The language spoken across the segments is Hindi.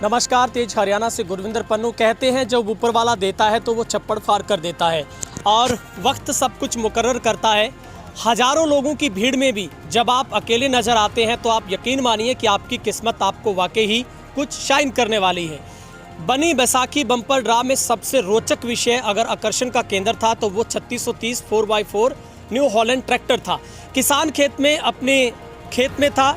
नमस्कार, तेज हरियाणा से गुरविंदर पन्नू। कहते हैं जब ऊपर वाला देता है तो वो छप्पड़ फाड़ कर देता है और वक्त सब कुछ मुकर्रर करता है। हज़ारों लोगों की भीड़ में भी जब आप अकेले नज़र आते हैं तो आप यकीन मानिए कि आपकी किस्मत आपको वाकई ही कुछ शाइन करने वाली है। बनी बैसाखी बम्पर ड्रा में सबसे रोचक विषय अगर आकर्षण का केंद्र था तो वो 3630 4x4 न्यू हॉलैंड ट्रैक्टर था। किसान अपने खेत में था,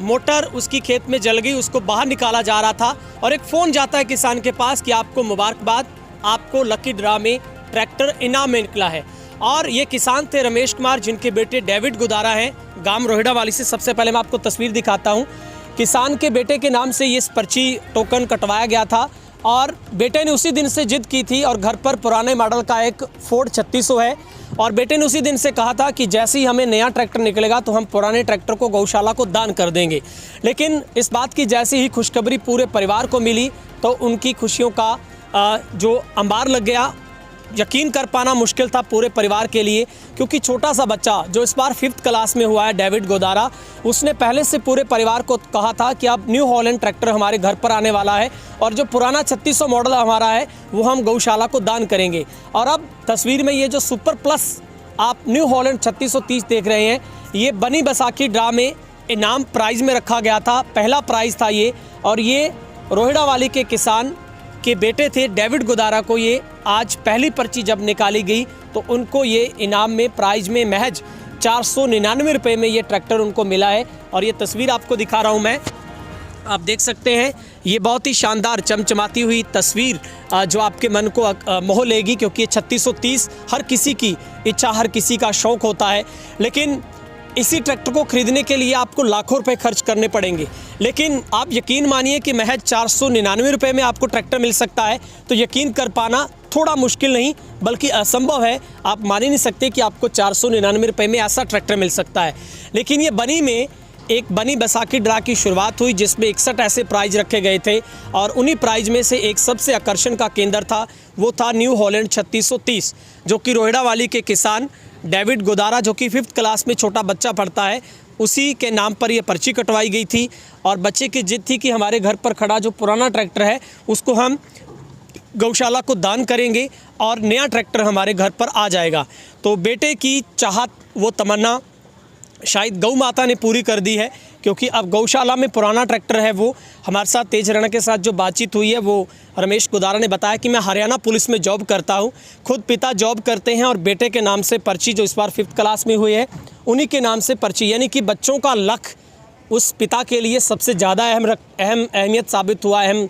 मोटर उसकी खेत में जल गई, उसको बाहर निकाला जा रहा था और एक फ़ोन जाता है किसान के पास कि आपको मुबारकबाद, आपको लकी ड्रा में ट्रैक्टर इनाम में निकला है। और ये किसान थे रमेश कुमार, जिनके बेटे डेविड गुदारा हैं, गांव रोहिड़ा वाली से। सबसे पहले मैं आपको तस्वीर दिखाता हूँ। किसान के बेटे के नाम से ये पर्ची टोकन कटवाया गया था और बेटे ने उसी दिन से जिद की थी और घर पर पुराने मॉडल का एक फोर्ड 3600 है और बेटे ने उसी दिन से कहा था कि जैसे ही हमें नया ट्रैक्टर निकलेगा तो हम पुराने ट्रैक्टर को गौशाला को दान कर देंगे। लेकिन इस बात की जैसे ही खुशखबरी पूरे परिवार को मिली तो उनकी खुशियों का जो अंबार लग गया। यकीन कर पाना मुश्किल था पूरे परिवार के लिए, क्योंकि छोटा सा बच्चा जो इस बार 5th क्लास में हुआ है, डेविड गोदारा, उसने पहले से पूरे परिवार को कहा था कि अब न्यू हॉलैंड ट्रैक्टर हमारे घर पर आने वाला है और जो पुराना 3600 मॉडल हमारा है वो हम गौशाला को दान करेंगे। और अब तस्वीर में ये जो सुपर प्लस आप न्यू हॉलैंड 3630 देख रहे हैं, ये बनी बैसाखी ड्रा में इनाम प्राइज़ में रखा गया था। पहला प्राइज़ था ये, और ये रोहिड़ा वाली के किसान के बेटे थे डेविड गुदारा को ये आज पहली पर्ची जब निकाली गई तो उनको ये इनाम में प्राइज़ में महज 499 रुपये में ये ट्रैक्टर उनको मिला है। और ये तस्वीर आपको दिखा रहा हूँ मैं, आप देख सकते हैं। ये बहुत ही शानदार चमचमाती हुई तस्वीर जो आपके मन को मोह लेगी, क्योंकि ये 3630 हर किसी की इच्छा, हर किसी का शौक़ होता है। लेकिन इसी ट्रैक्टर को खरीदने के लिए आपको लाखों रुपए खर्च करने पड़ेंगे, लेकिन आप यकीन मानिए कि महज 499 रुपये में आपको ट्रैक्टर मिल सकता है। तो यकीन कर पाना थोड़ा मुश्किल नहीं बल्कि असंभव है। आप मान ही नहीं सकते कि आपको 499 रुपये में ऐसा ट्रैक्टर मिल सकता है। लेकिन ये बनी में एक बनी बैसाखी ड्रा की शुरुआत हुई जिसमें 61 ऐसे प्राइज़ रखे गए थे और उन्हीं प्राइज़ में से एक सबसे आकर्षण का केंद्र था, वो था न्यू हॉलैंड 3630, जो कि रोहिड़ा वाली के किसान डेविड गुदारा, जो कि 5th क्लास में छोटा बच्चा पढ़ता है, उसी के नाम पर यह पर्ची कटवाई गई थी। और बच्चे की जिद थी कि हमारे घर पर खड़ा जो पुराना ट्रैक्टर है उसको हम गौशाला को दान करेंगे और नया ट्रैक्टर हमारे घर पर आ जाएगा। तो बेटे की चाहत, वो तमन्ना शायद गौ माता ने पूरी कर दी है, क्योंकि अब गौशाला में पुराना ट्रैक्टर है। वो हमारे साथ तेज हरियाणा के साथ जो बातचीत हुई है, वो रमेश गुदारा ने बताया कि मैं हरियाणा पुलिस में जॉब करता हूं, खुद पिता जॉब करते हैं और बेटे के नाम से पर्ची जो इस बार 5th क्लास में हुई है उन्हीं के नाम से पर्ची, यानी कि बच्चों का लक उस पिता के लिए सबसे ज़्यादा अहमियत साबित हुआ, अहम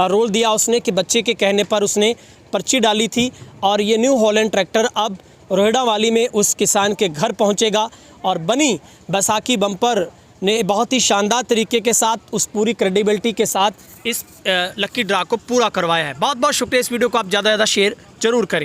रोल दिया उसने कि बच्चे के कहने पर उसने पर्ची डाली थी। और ये न्यू हॉलैंड ट्रैक्टर अब रोहिड़ा वाली में उस किसान के घर पहुँचेगा और बनी बैसाखी बम्पर ने बहुत ही शानदार तरीके के साथ, उस पूरी क्रेडिबिलिटी के साथ इस लकी ड्रा को पूरा करवाया है। बहुत बहुत शुक्रिया। इस वीडियो को आप ज़्यादा से ज़्यादा शेयर जरूर करें।